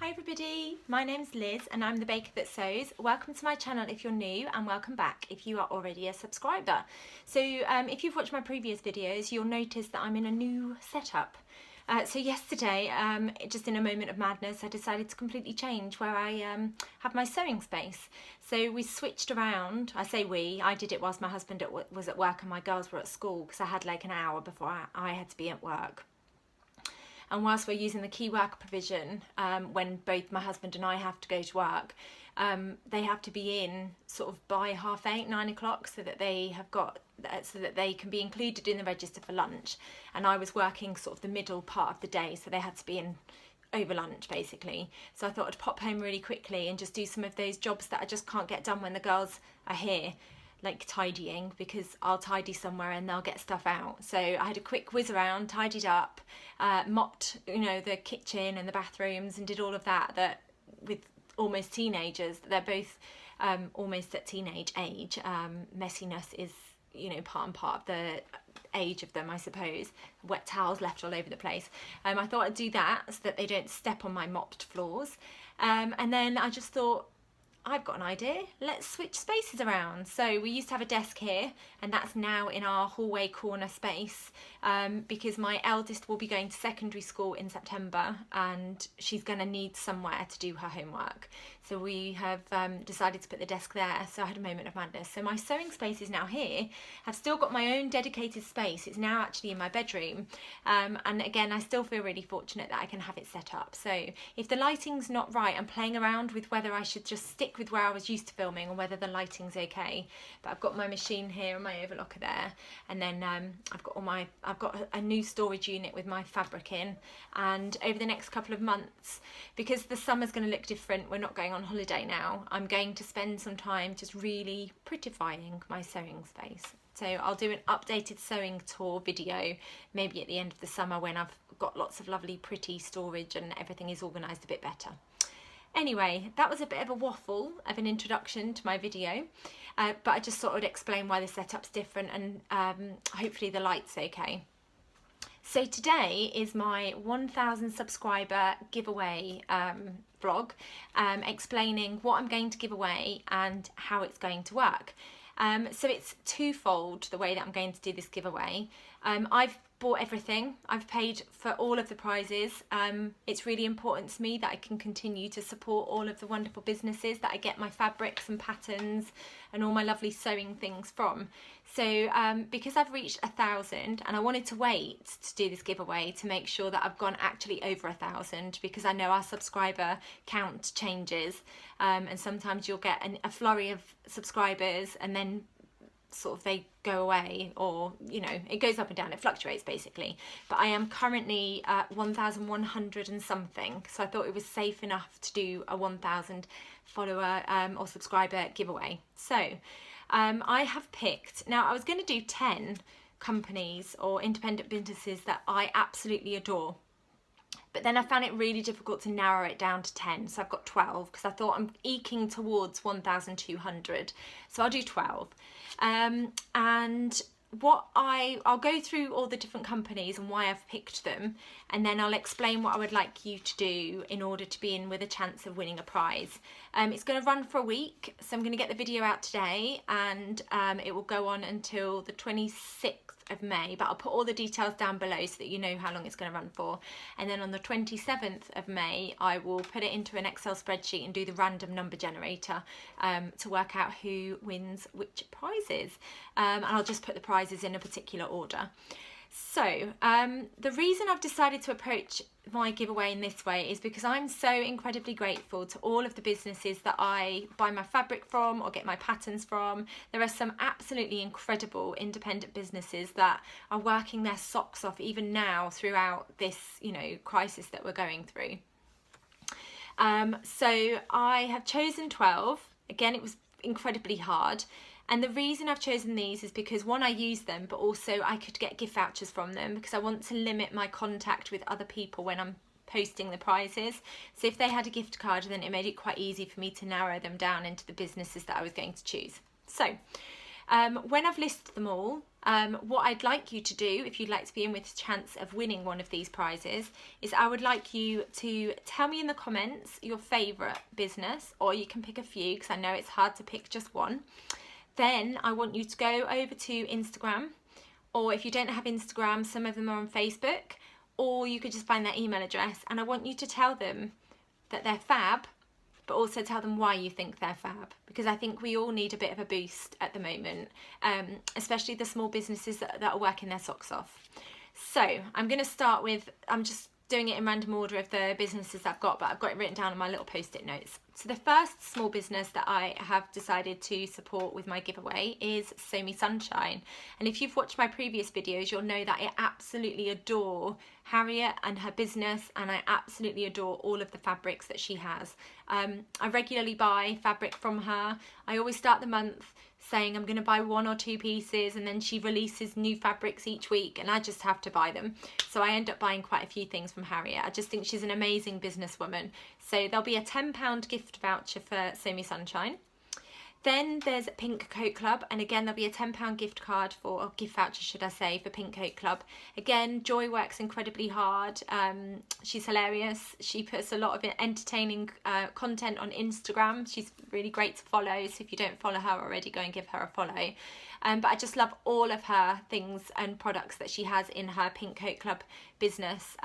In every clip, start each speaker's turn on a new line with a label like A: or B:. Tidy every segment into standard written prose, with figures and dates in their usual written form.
A: Hi everybody, my name's Liz and I'm the baker that sews. Welcome to my channel if you're new and welcome back if you are already a subscriber. So if you've watched my previous videos, you'll notice that I'm in a new setup. So yesterday, just in a moment of madness, I decided to completely change where I have my sewing space. So we switched around. I say we, I did it whilst my husband was at work and my girls were at school because I had like an hour before I had to be at work. And whilst we're using the key worker provision, when both my husband and I have to go to work, they have to be in sort of by 8:30, 9 o'clock, so that they can be included in the register for lunch. And I was working sort of the middle part of the day, so they had to be in over lunch basically. So I thought I'd pop home really quickly and just do some of those jobs that I just can't get done when the girls are here, like tidying, because I'll tidy somewhere and they'll get stuff out. So I had a quick whiz around, tidied up, mopped, the kitchen and the bathrooms, and did all of that with almost teenagers. They're both almost at teenage age. Messiness is, part and part of the age of them, I suppose. Wet towels left all over the place. I thought I'd do that so that they don't step on my mopped floors. And then I just thought, I've got an idea, let's switch spaces around. So we used to have a desk here and that's now in our hallway corner space, because my eldest will be going to secondary school in September and she's going to need somewhere to do her homework. So we have decided to put the desk there. So I had a moment of madness. So my sewing space is now here. I've still got my own dedicated space. It's now actually in my bedroom. And again, I still feel really fortunate that I can have it set up. So if the lighting's not right, I'm playing around with whether I should just stick with where I was used to filming or whether the lighting's okay. But I've got my machine here and my overlocker there, and then I've got a new storage unit with my fabric in. And over the next couple of months, because the summer's going to look different, we're not going on holiday now, I'm going to spend some time just really prettifying my sewing space. So I'll do an updated sewing tour video maybe at the end of the summer when I've got lots of lovely pretty storage and everything is organised a bit better. Anyway, that was a bit of a waffle of an introduction to my video, but I just thought I'd explain why the setup's different and hopefully the light's okay. So today is my 1,000 subscriber giveaway vlog, explaining what I'm going to give away and how it's going to work. So it's twofold the way that I'm going to do this giveaway. I've bought everything. I've paid for all of the prizes. It's really important to me that I can continue to support all of the wonderful businesses that I get my fabrics and patterns and all my lovely sewing things from. So because I've reached 1,000 and I wanted to wait to do this giveaway to make sure that I've gone actually over 1,000, because I know our subscriber count changes, and sometimes you'll get a flurry of subscribers and then sort of they go away, or it goes up and down, it fluctuates basically. But I am currently at 1,100 and something, so I thought it was safe enough to do a 1,000 follower or subscriber giveaway. So I have picked, now I was going to do 10 companies or independent businesses that I absolutely adore, but then I found it really difficult to narrow it down to 10, so I've got 12 because I thought I'm eking towards 1,200, so I'll do 12. And what I'll go through all the different companies and why I've picked them, and then I'll explain what I would like you to do in order to be in with a chance of winning a prize. It's going to run for a week, so I'm going to get the video out today, and it will go on until the 26th of May, but I'll put all the details down below so that you know how long it's going to run for. And then on the 27th of May I will put it into an Excel spreadsheet and do the random number generator to work out who wins which prizes, and I'll just put the prizes in a particular order. So the reason I've decided to approach my giveaway in this way is because I'm so incredibly grateful to all of the businesses that I buy my fabric from or get my patterns from. There are some absolutely incredible independent businesses that are working their socks off even now throughout this, crisis that we're going through. So I have chosen 12. Again, it was incredibly hard. And the reason I've chosen these is because, one, I use them, but also I could get gift vouchers from them because I want to limit my contact with other people when I'm posting the prizes. So if they had a gift card, then it made it quite easy for me to narrow them down into the businesses that I was going to choose. So When I've listed them all, what I'd like you to do, if you'd like to be in with a chance of winning one of these prizes, is I would like you to tell me in the comments your favourite business, or you can pick a few because I know it's hard to pick just one. Then I want you to go over to Instagram, or if you don't have Instagram, some of them are on Facebook, or you could just find their email address, and I want you to tell them that they're fab, but also tell them why you think they're fab, because I think we all need a bit of a boost at the moment, especially the small businesses that are working their socks off. So I'm going to start with, I'm just doing it in random order of the businesses I've got, but I've got it written down on my little post-it notes. So the first small business that I have decided to support with my giveaway is Sewmesunshine. And if you've watched my previous videos, you'll know that I absolutely adore Harriet and her business, and I absolutely adore all of the fabrics that she has. I regularly buy fabric from her. I always start the month saying I'm going to buy 1 or 2 pieces, and then she releases new fabrics each week and I just have to buy them. So I end up buying quite a few things from Harriet. I just think she's an amazing businesswoman. So there'll be a £10 gift voucher for Sewmesunshine. Then there's Pink Coat Club, and again there'll be a £10 gift card for, or gift voucher should I say, for Pink Coat Club. Again, Joy works incredibly hard. She's hilarious. She puts a lot of entertaining content on Instagram. She's really great to follow, so if you don't follow her already, go and give her a follow. But I just love all of her things and products that she has in her Pink Coat Club business.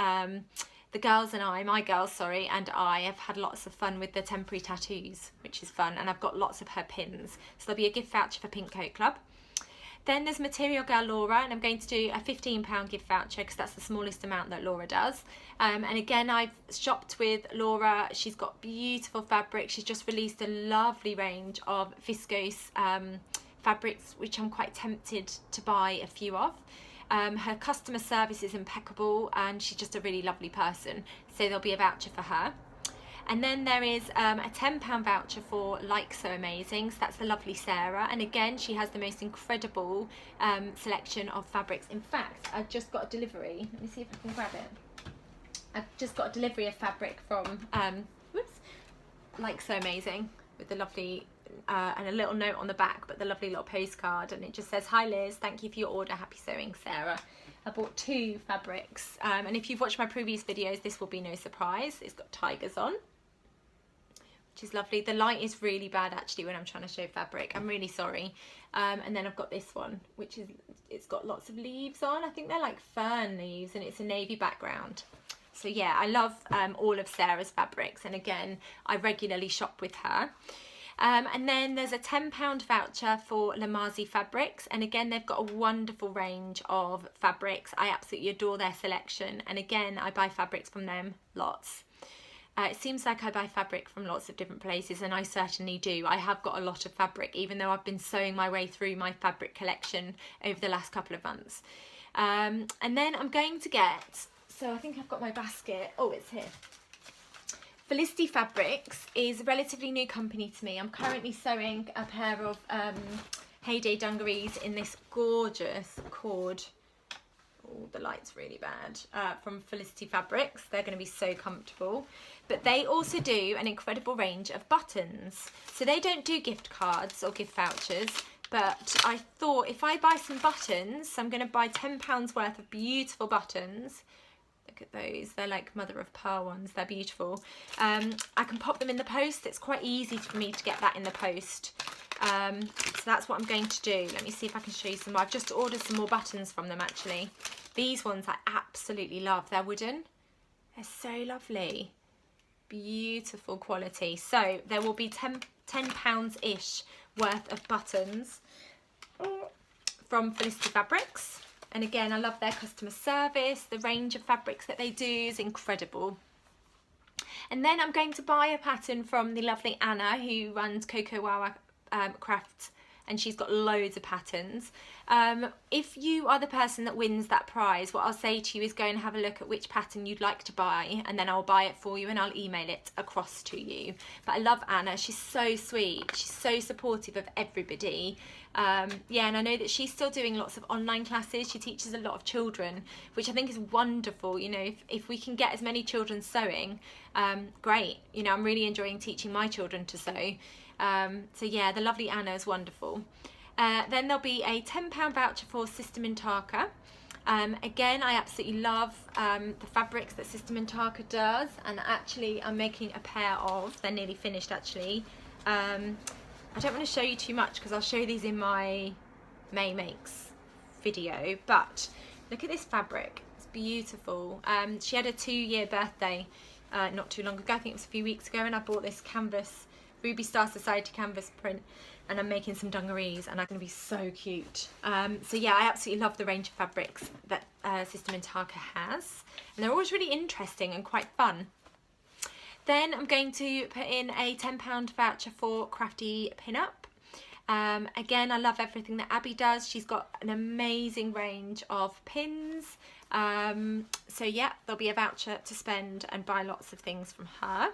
A: The girls and I, my girls, sorry, and I have had lots of fun with the temporary tattoos, which is fun, and I've got lots of her pins. So there'll be a gift voucher for Pink Coat Club. Then there's Material Girl Laura, and I'm going to do a £15 gift voucher because that's the smallest amount that Laura does. And again, I've shopped with Laura. She's got beautiful fabric. She's just released a lovely range of viscose fabrics, which I'm quite tempted to buy a few of. Her customer service is impeccable, and she's just a really lovely person, so there'll be a voucher for her. And then there is a £10 voucher for Like So Amazing, so that's the lovely Sarah, and again she has the most incredible selection of fabrics. In fact, I've just got a delivery, let me see if I can grab it. I've just got a delivery of fabric from Like So Amazing, with the lovely and a little note on the back, but the lovely little postcard, and it just says, "Hi Liz, thank you for your order, happy sewing, Sarah." I bought 2 fabrics, and if you've watched my previous videos, this will be no surprise. It's got tigers on, which is lovely. The light is really bad actually when I'm trying to show fabric, I'm really sorry. And then I've got this one, which is, it's got lots of leaves on. I think they're like fern leaves, and it's a navy background. So yeah, I love all of Sarah's fabrics, and again, I regularly shop with her. And then there's a £10 voucher for Lamazi fabrics, and again they've got a wonderful range of fabrics. I absolutely adore their selection, and again I buy fabrics from them lots. It seems like I buy fabric from lots of different places, and I certainly do. I have got a lot of fabric, even though I've been sewing my way through my fabric collection over the last couple of months. And then I'm going to get, so I think I've got my basket, oh it's here. Felicity Fabrics is a relatively new company to me. I'm currently sewing a pair of Heyday dungarees in this gorgeous cord. Oh, the light's really bad. From Felicity Fabrics. They're going to be so comfortable. But they also do an incredible range of buttons. So they don't do gift cards or gift vouchers. But I thought if I buy some buttons, so I'm going to buy £10 worth of beautiful buttons. Look at those, they're like mother of pearl ones, they're beautiful. I can pop them in the post. It's quite easy for me to get that in the post. So that's what I'm going to do. Let me see if I can show you some more. I've just ordered some more buttons from them actually. These ones I absolutely love. They're wooden. They're so lovely. Beautiful quality. So there will be £10-ish worth of buttons from Felicity Fabrics. And again, I love their customer service. The range of fabrics that they do is incredible. And then I'm going to buy a pattern from the lovely Anna, who runs Cocowawa Crafts, and she's got loads of patterns. If you are the person that wins that prize, what I'll say to you is go and have a look at which pattern you'd like to buy, and then I'll buy it for you and I'll email it across to you. But I love Anna. She's so sweet. She's so supportive of everybody. Yeah, and I know that she's still doing lots of online classes. She teaches a lot of children, which I think is wonderful. You know, if we can get as many children sewing, great. You know, I'm really enjoying teaching my children to sew. So yeah, the lovely Anna is wonderful. Then there'll be a £10 voucher for Sister Mintaka. Again, I absolutely love the fabrics that Sister Mintaka does, and actually I'm making a pair of, they're nearly finished actually. I don't want to show you too much because I'll show these in my May Makes video, but look at this fabric, it's beautiful. She had a 2-year birthday not too long ago, I think it was a few weeks ago, and I bought this canvas, Ruby Star Society canvas print, and I'm making some dungarees and I'm going to be so cute. So yeah, I absolutely love the range of fabrics that Sister Mintaka has, and they're always really interesting and quite fun. Then I'm going to put in a £10 voucher for Crafty pinup. Again, I love everything that Abby does. She's got an amazing range of pins. So yeah, there'll be a voucher to spend and buy lots of things from her.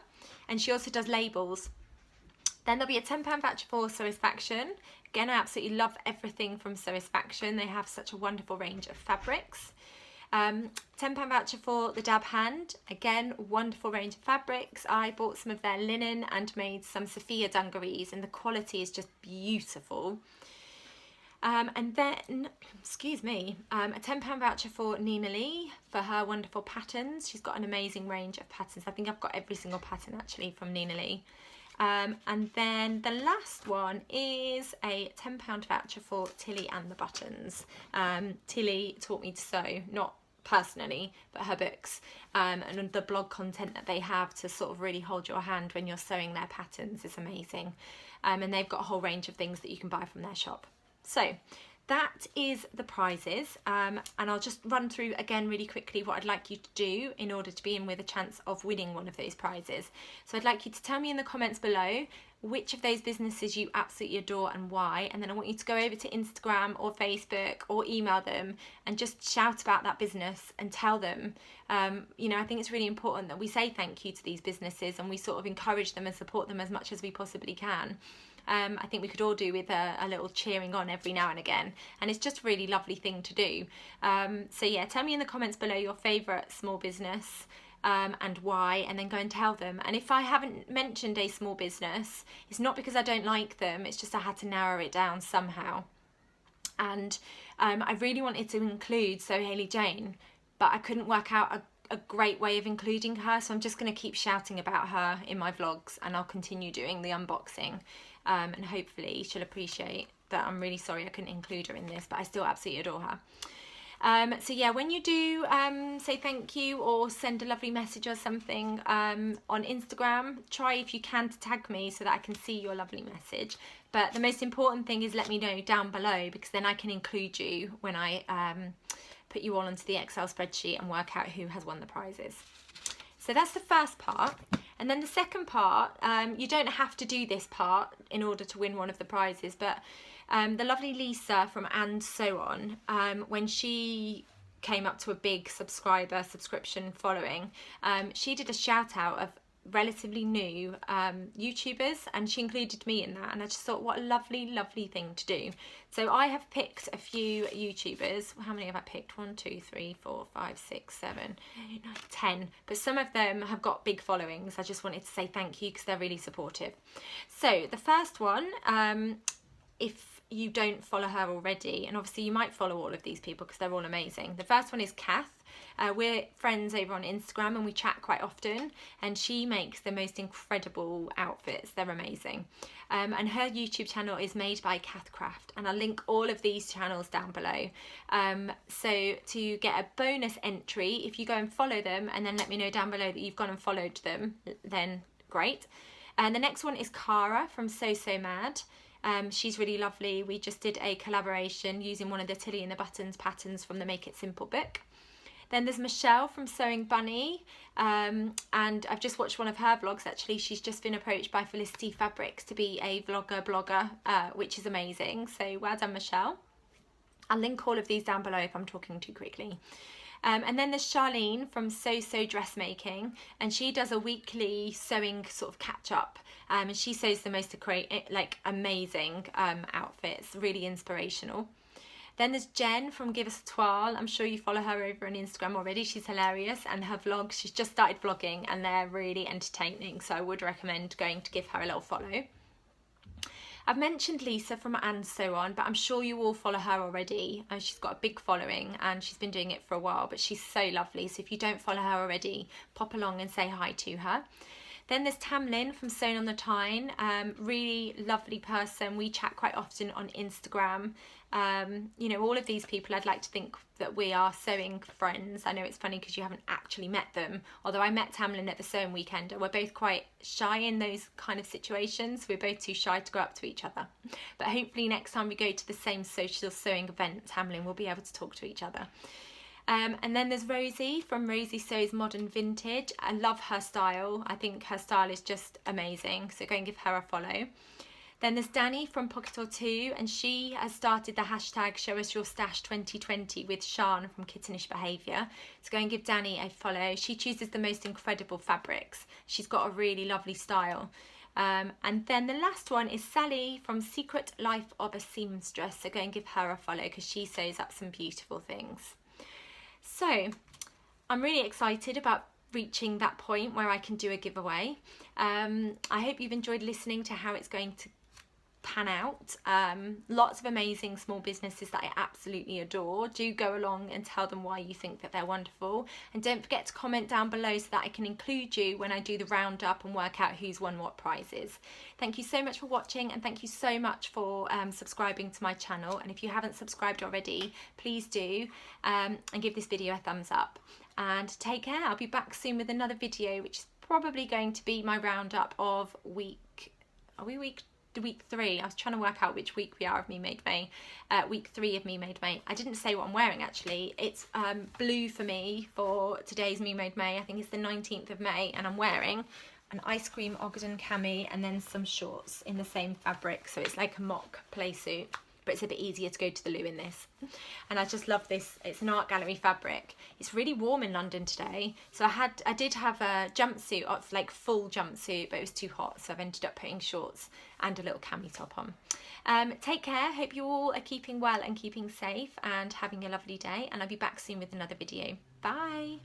A: And she also does labels. Then there'll be a £10 voucher for Sewisfaction. Again, I absolutely love everything from Sewisfaction. They have such a wonderful range of fabrics. £10 voucher for the Dab Hand. Again, wonderful range of fabrics. I bought some of their linen and made some Sophia dungarees, and the quality is just beautiful. And then, excuse me, a £10 voucher for Nina Lee for her wonderful patterns. She's got an amazing range of patterns. I think I've got every single pattern actually from Nina Lee. And then the last one is a £10 voucher for Tilly and the Buttons. Tilly taught me to sew, not personally, but her books, and the blog content that they have to sort of really hold your hand when you're sewing their patterns is amazing. And they've got a whole range of things that you can buy from their shop. So that is the prizes, and I'll just run through again really quickly what I'd like you to do in order to be in with a chance of winning one of those prizes. So I'd like you to tell me in the comments below which of those businesses you absolutely adore and why, and then I want you to go over to Instagram or Facebook or email them and just shout about that business and tell them, you know, I think it's really important that we say thank you to these businesses and we sort of encourage them and support them as much as we possibly can. I think we could all do with a little cheering on every now and again, and it's just a really lovely thing to do. So yeah, tell me in the comments below your favourite small business and why, and then go and tell them. And if I haven't mentioned a small business, it's not because I don't like them, it's just I had to narrow it down somehow. And I really wanted to include So Hayley Jane, but I couldn't work out a great way of including her, so I'm just going to keep shouting about her in my vlogs, and I'll continue doing the unboxing. And hopefully she'll appreciate that I'm really sorry I couldn't include her in this, but I still absolutely adore her. So yeah, when you do say thank you or send a lovely message or something on Instagram, try if you can to tag me so that I can see your lovely message. But the most important thing is let me know down below, because then I can include you when I put you all onto the Excel spreadsheet and work out who has won the prizes. So that's the first part. And then the second part, you don't have to do this part in order to win one of the prizes, but the lovely Lisa from And So On, when she came up to a big subscription following, she did a shout out of relatively new YouTubers, and she included me in that, and I just thought what a lovely thing to do. So I have picked a few YouTubers. How many have I picked? 1, 2, 3, 4, 5, 6, 7, 8, 9, 10, but some of them have got big followings. I just wanted to say thank you because they're really supportive. So the first one, if you don't follow her already, and obviously you might follow all of these people because they're all amazing. The first one is Kath. We're friends over on Instagram and we chat quite often, and she makes the most incredible outfits. They're amazing. And her YouTube channel is Made by Kath Craft, and I'll link all of these channels down below. So to get a bonus entry, if you go and follow them and then let me know down below that you've gone and followed them, then great. And the next one is Cara from So Mad. She's really lovely. We just did a collaboration using one of the Tilly and the Buttons patterns from the Make It Simple book. Then there's Michelle from Sewing Bunny, and I've just watched one of her vlogs actually. She's just been approached by Felicity Fabrics to be a blogger, which is amazing. So well done, Michelle. I'll link all of these down below if I'm talking too quickly. And then there's Charlene from So Dressmaking, and she does a weekly sewing sort of catch up, and she sews the most amazing outfits, really inspirational. Then there's Jen from Give Us a Twirl. I'm sure you follow her over on Instagram already. She's hilarious, and her vlogs, she's just started vlogging and they're really entertaining, so I would recommend going to give her a little follow. I've mentioned Lisa from And So On, but I'm sure you all follow her already. She's got a big following and she's been doing it for a while, but she's so lovely. So if you don't follow her already, pop along and say hi to her. Then there's Tamlin from Sewn on the Tyne, really lovely person. We chat quite often on Instagram. You know, all of these people, I'd like to think that we are sewing friends. I know it's funny because you haven't actually met them, although I met Tamlin at the sewing weekend, and we're both quite shy in those kind of situations. We're both too shy to go up to each other. But hopefully next time we go to the same social sewing event, Tamlin will be able to talk to each other. And then there's Rosie from Rosie Sews Modern Vintage. I love her style. I think her style is just amazing. So go and give her a follow. Then there's Danny from Pocket or Two, and she has started the hashtag Show Us Your Stash 2020 with Sian from Kittenish Behaviour. So go and give Danny a follow. She chooses the most incredible fabrics. She's got a really lovely style. And then the last one is Sally from Secret Life of a Seamstress. So go and give her a follow because she sews up some beautiful things. So I'm really excited about reaching that point where I can do a giveaway. I hope you've enjoyed listening to how it's going to pan out. Lots of amazing small businesses that I absolutely adore. Do go along and tell them why you think that they're wonderful, and don't forget to comment down below so that I can include you when I do the roundup and work out who's won what prizes. Thank you so much for watching, and thank you so much for subscribing to my channel. And if you haven't subscribed already, please do, and give this video a thumbs up. And take care. I'll be back soon with another video, which is probably going to be my roundup of week 3. I was trying to work out which week we are of Me Made May. Week 3 of Me Made May. I didn't say what I'm wearing actually. It's blue for me for today's Me Made May. I think it's the 19th of May, and I'm wearing an ice cream Ogden cami and then some shorts in the same fabric. So it's like a mock play suit, but it's a bit easier to go to the loo in this. And I just love this. It's an art gallery fabric. It's really warm in London today, so I did have a jumpsuit, like full jumpsuit, but it was too hot, so I've ended up putting shorts and a little cami top on. Take care. Hope you all are keeping well and keeping safe and having a lovely day, and I'll be back soon with another video. Bye.